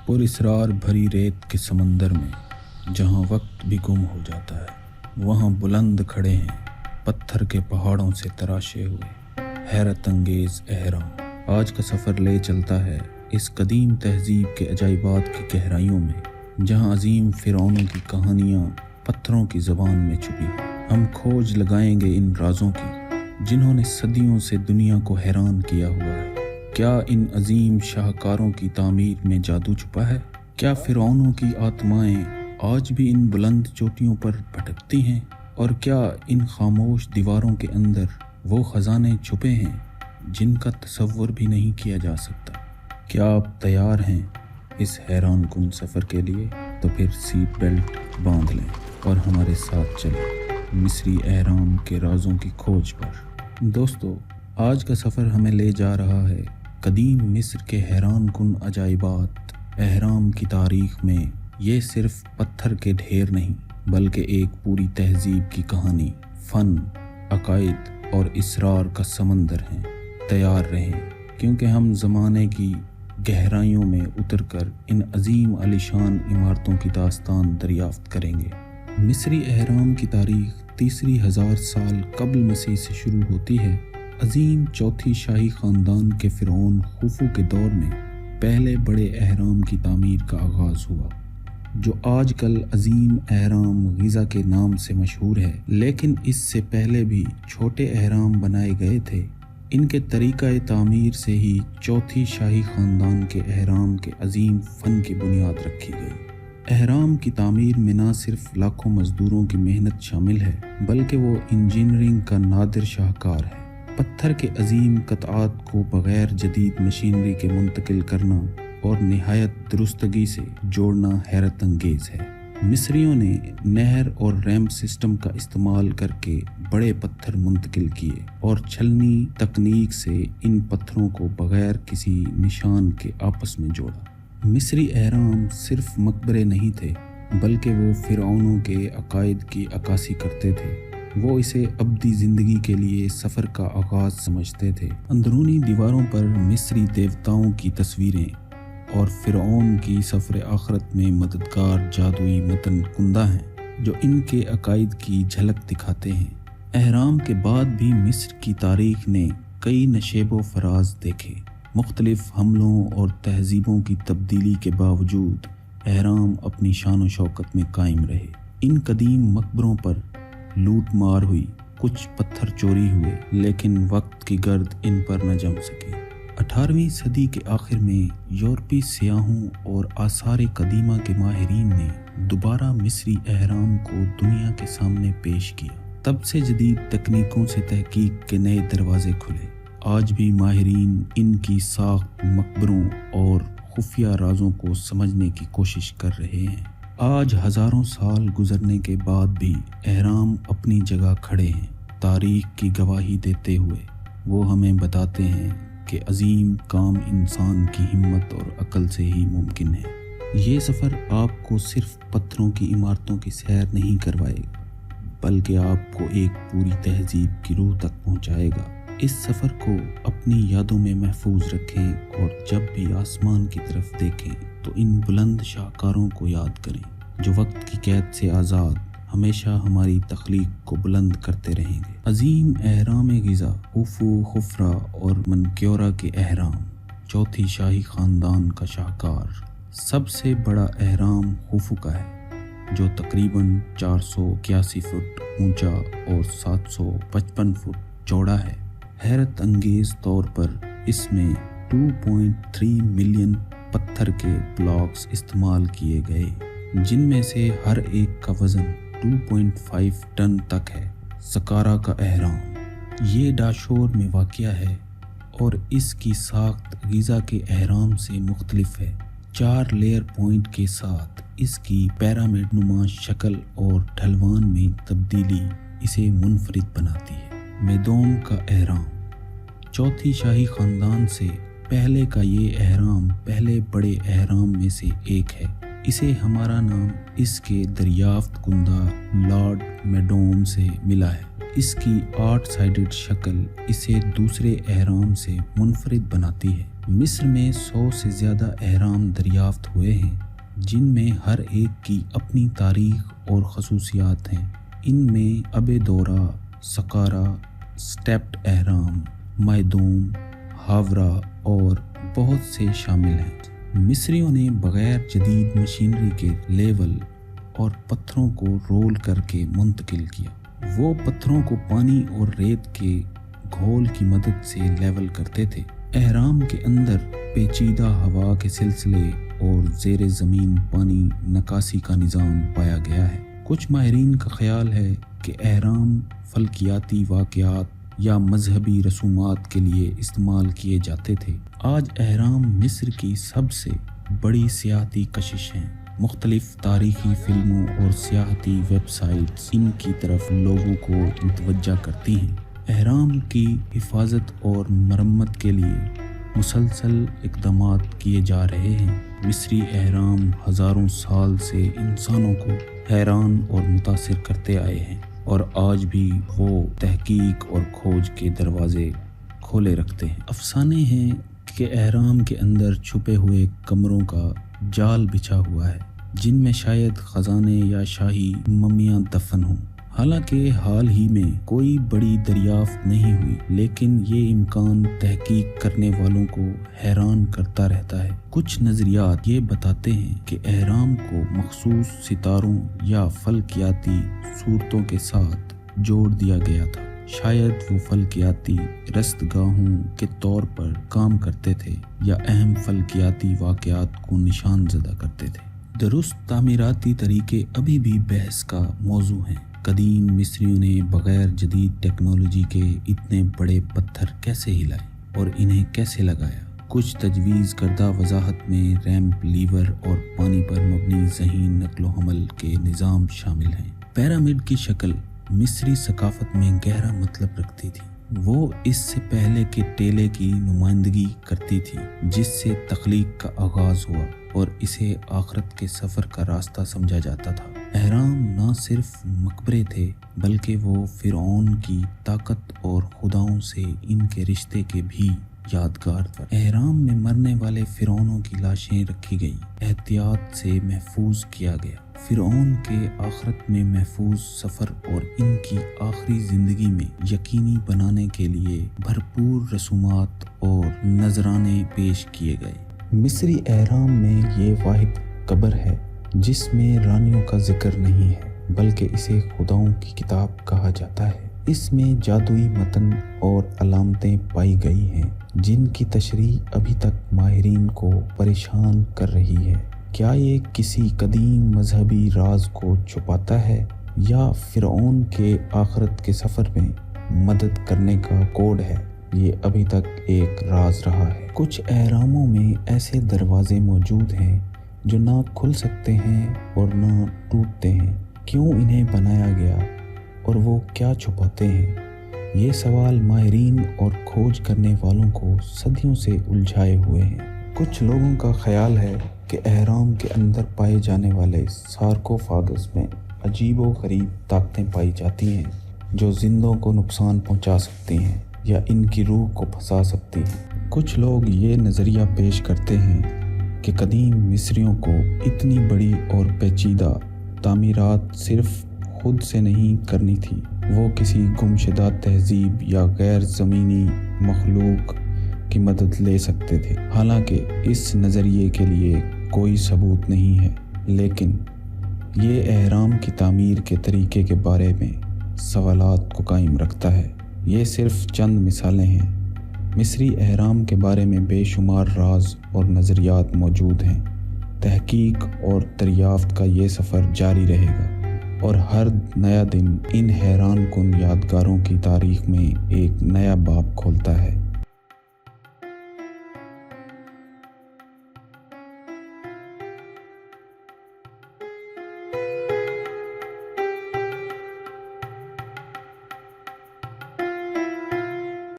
پر اسرار بھری ریت کے سمندر میں جہاں وقت بھی گم ہو جاتا ہے، وہاں بلند کھڑے ہیں پتھر کے پہاڑوں سے تراشے ہوئے حیرت انگیز اہرام۔ آج کا سفر لے چلتا ہے اس قدیم تہذیب کے عجائبات کی گہرائیوں میں، جہاں عظیم فرعونوں کی کہانیاں پتھروں کی زبان میں چھپی ہیں۔ ہم کھوج لگائیں گے ان رازوں کی جنہوں نے صدیوں سے دنیا کو حیران کیا ہوا ہے۔ کیا ان عظیم شاہکاروں کی تعمیر میں جادو چھپا ہے؟ کیا فرعونوں کی آتمائیں آج بھی ان بلند چوٹیوں پر بھٹکتی ہیں؟ اور کیا ان خاموش دیواروں کے اندر وہ خزانے چھپے ہیں جن کا تصور بھی نہیں کیا جا سکتا؟ کیا آپ تیار ہیں اس حیران کن سفر کے لیے؟ تو پھر سیٹ بیلٹ باندھ لیں اور ہمارے ساتھ چلیں مصری اہرام کے رازوں کی کھوج پر۔ دوستو، آج کا سفر ہمیں لے جا رہا ہے قدیم مصر کے حیران کن عجائبات۔ اہرام کی تاریخ میں یہ صرف پتھر کے ڈھیر نہیں بلکہ ایک پوری تہذیب کی کہانی، فن، عقائد اور اسرار کا سمندر ہے۔ تیار رہیں کیونکہ ہم زمانے کی گہرائیوں میں اتر کر ان عظیم عالیشان عمارتوں کی داستان دریافت کریں گے۔ مصری اہرام کی تاریخ تیسری ہزار سال قبل مسیح سے شروع ہوتی ہے۔ عظیم چوتھی شاہی خاندان کے فرعون خوفو کے دور میں پہلے بڑے اہرام کی تعمیر کا آغاز ہوا، جو آج کل عظیم اہرام غیزہ کے نام سے مشہور ہے۔ لیکن اس سے پہلے بھی چھوٹے اہرام بنائے گئے تھے۔ ان کے طریقہ تعمیر سے ہی چوتھی شاہی خاندان کے اہرام کے عظیم فن کی بنیاد رکھی گئی۔ اہرام کی تعمیر میں نہ صرف لاکھوں مزدوروں کی محنت شامل ہے بلکہ وہ انجینئرنگ کا نادر شاہکار ہے۔ پتھر کے عظیم قطعات کو بغیر جدید مشینری کے منتقل کرنا اور نہایت درستگی سے جوڑنا حیرت انگیز ہے۔ مصریوں نے نہر اور ریمپ سسٹم کا استعمال کر کے بڑے پتھر منتقل کیے اور چھلنی تکنیک سے ان پتھروں کو بغیر کسی نشان کے آپس میں جوڑا۔ مصری اہرام صرف مقبرے نہیں تھے بلکہ وہ فرعونوں کے عقائد کی عکاسی کرتے تھے۔ وہ اسے ابدی زندگی کے لیے سفر کا آغاز سمجھتے تھے۔ اندرونی دیواروں پر مصری دیوتاؤں کی تصویریں اور فرعون کی سفر آخرت میں مددگار جادوئی متن کندہ ہیں جو ان کے عقائد کی جھلک دکھاتے ہیں۔ اہرام کے بعد بھی مصر کی تاریخ نے کئی نشیب و فراز دیکھے۔ مختلف حملوں اور تہذیبوں کی تبدیلی کے باوجود اہرام اپنی شان و شوکت میں قائم رہے۔ ان قدیم مقبروں پر لوٹ مار ہوئی، کچھ پتھر چوری ہوئے، لیکن وقت کی گرد ان پر نہ جم سکی۔ 18ویں صدی کے آخر میں یورپی سیاحوں اور آثار قدیمہ کے ماہرین نے دوبارہ مصری اہرام کو دنیا کے سامنے پیش کیا۔ تب سے جدید تکنیکوں سے تحقیق کے نئے دروازے کھلے۔ آج بھی ماہرین ان کی ساخت، مقبروں اور خفیہ رازوں کو سمجھنے کی کوشش کر رہے ہیں۔ آج ہزاروں سال گزرنے کے بعد بھی اہرام اپنی جگہ کھڑے ہیں، تاریخ کی گواہی دیتے ہوئے۔ وہ ہمیں بتاتے ہیں کہ عظیم کام انسان کی ہمت اور عقل سے ہی ممکن ہے۔ یہ سفر آپ کو صرف پتھروں کی عمارتوں کی سیر نہیں کروائے گا بلکہ آپ کو ایک پوری تہذیب کی روح تک پہنچائے گا۔ اس سفر کو اپنی یادوں میں محفوظ رکھیں اور جب بھی آسمان کی طرف دیکھیں تو ان بلند شاہکاروں کو یاد کریں جو وقت کی قید سے آزاد ہمیشہ ہماری تخلیق کو بلند کرتے رہیں گے۔ عظیم اہرام غیزہ، خوفو، خفرہ اور منکیورا کے اہرام، چوتھی شاہی خاندان کا شاہکار۔ سب سے بڑا اہرام خوفو کا ہے جو تقریباً 481 فٹ اونچا اور 755 فٹ چوڑا ہے۔ حیرت انگیز طور پر اس میں 2.3 ملین پتھر کے بلاکس استعمال کیے گئے جن میں سے ہر ایک کا وزن 2.5 ٹن تک ہے۔ سکارا کا اہرام یہ ڈاشور میں واقع ہے اور اس کی ساخت غیزہ کے اہرام سے مختلف ہے۔ 4 لیئر پوائنٹ کے ساتھ اس کی پیرامڈ نما شکل اور ڈھلوان میں تبدیلی اسے منفرد بناتی ہے۔ میدوم کا اہرام، چوتھی شاہی خاندان سے پہلے کا یہ اہرام پہلے بڑے اہرام میں سے ایک ہے۔ اسے ہمارا نام اس کے دریافت کندہ لارڈ میڈوم سے ملا ہے۔ اس کی 8 سائیڈڈ شکل اسے دوسرے اہرام سے منفرد بناتی ہے۔ مصر میں 100 سے زیادہ اہرام دریافت ہوئے ہیں، جن میں ہر ایک کی اپنی تاریخ اور خصوصیات ہیں۔ ان میں اب دورہ، سقارا، سٹیپڈ اہرام، مائدوم، ہاورا اور بہت سے شامل ہیں۔ مصریوں نے بغیر جدید مشینری کے لیول اور پتھروں کو رول کر کے منتقل کیا۔ وہ پتھروں کو پانی اور ریت کے گھول کی مدد سے لیول کرتے تھے۔ اہرام کے اندر پیچیدہ ہوا کے سلسلے اور زیر زمین پانی نکاسی کا نظام پایا گیا ہے۔ کچھ ماہرین کا خیال ہے کہ اہرام فلکیاتی واقعات یا مذہبی رسومات کے لیے استعمال کیے جاتے تھے۔ آج اہرام مصر کی سب سے بڑی سیاحتی کشش ہیں۔ مختلف تاریخی فلموں اور سیاحتی ویب سائٹس ان کی طرف لوگوں کو متوجہ کرتی ہیں۔ اہرام کی حفاظت اور مرمت کے لیے مسلسل اقدامات کیے جا رہے ہیں۔ مصری اہرام ہزاروں سال سے انسانوں کو حیران اور متاثر کرتے آئے ہیں، اور آج بھی وہ تحقیق اور کھوج کے دروازے کھولے رکھتے ہیں۔ افسانے ہیں کہ اہرام کے اندر چھپے ہوئے کمروں کا جال بچھا ہوا ہے، جن میں شاید خزانے یا شاہی ممیاں دفن ہوں۔ حالانکہ حال ہی میں کوئی بڑی دریافت نہیں ہوئی، لیکن یہ امکان تحقیق کرنے والوں کو حیران کرتا رہتا ہے۔ کچھ نظریات یہ بتاتے ہیں کہ اہرام کو مخصوص ستاروں یا فلکیاتی صورتوں کے ساتھ جوڑ دیا گیا تھا۔ شاید وہ فلکیاتی رستگاہوں کے طور پر کام کرتے تھے یا اہم فلکیاتی واقعات کو نشان زدہ کرتے تھے۔ درست تعمیراتی طریقے ابھی بھی بحث کا موضوع ہیں۔ قدیم مصریوں نے بغیر جدید ٹیکنالوجی کے اتنے بڑے پتھر کیسے ہلائے اور انہیں کیسے لگایا؟ کچھ تجویز کردہ وضاحت میں ریمپ، لیور اور پانی پر مبنی ذہین نقل و حمل کے نظام شامل ہیں۔ پیرامڈ کی شکل مصری ثقافت میں گہرا مطلب رکھتی تھی۔ وہ اس سے پہلے کہ ٹیلے کی نمائندگی کرتی تھی، جس سے تخلیق کا آغاز ہوا اور اسے آخرت کے سفر کا راستہ سمجھا جاتا تھا۔ اہرام نہ صرف مقبرے تھے، بلکہ وہ فرعون کی طاقت اور خداؤں سے ان کے رشتے کے بھی یادگار تھے۔ اہرام میں مرنے والے فرعونوں کی لاشیں رکھی گئیں، احتیاط سے محفوظ کیا گیا۔ فرعون کے آخرت میں محفوظ سفر اور ان کی آخری زندگی میں یقینی بنانے کے لیے بھرپور رسومات اور نذرانے پیش کیے گئے۔ مصری اہرام میں یہ واحد قبر ہے جس میں رانیوں کا ذکر نہیں ہے، بلکہ اسے خداؤں کی کتاب کہا جاتا ہے۔ اس میں جادوئی متن اور علامتیں پائی گئی ہیں جن کی تشریح ابھی تک ماہرین کو پریشان کر رہی ہے۔ کیا یہ کسی قدیم مذہبی راز کو چھپاتا ہے یا فرعون کے آخرت کے سفر میں مدد کرنے کا کوڈ ہے؟ یہ ابھی تک ایک راز رہا ہے۔ کچھ اہراموں میں ایسے دروازے موجود ہیں جو نہ کھل سکتے ہیں اور نہ ٹوٹتے ہیں۔ کیوں انہیں بنایا گیا اور وہ کیا چھپاتے ہیں؟ یہ سوال ماہرین اور کھوج کرنے والوں کو صدیوں سے الجھائے ہوئے ہیں۔ کچھ لوگوں کا خیال ہے کہ اہرام کے اندر پائے جانے والے سارکوفاگس میں عجیب و غریب طاقتیں پائی جاتی ہیں جو زندوں کو نقصان پہنچا سکتی ہیں یا ان کی روح کو پھنسا سکتی ہیں۔ کچھ لوگ یہ نظریہ پیش کرتے ہیں کہ قدیم مصریوں کو اتنی بڑی اور پیچیدہ تعمیرات صرف خود سے نہیں کرنی تھی، وہ کسی گمشدہ تہذیب یا غیر زمینی مخلوق کی مدد لے سکتے تھے۔ حالانکہ اس نظریے کے لیے کوئی ثبوت نہیں ہے، لیکن یہ اہرام کی تعمیر کے طریقے کے بارے میں سوالات کو قائم رکھتا ہے۔ یہ صرف چند مثالیں ہیں۔ مصری اہرام کے بارے میں بے شمار راز اور نظریات موجود ہیں۔ تحقیق اور دریافت کا یہ سفر جاری رہے گا، اور ہر نیا دن ان حیران کن یادگاروں کی تاریخ میں ایک نیا باب کھولتا ہے۔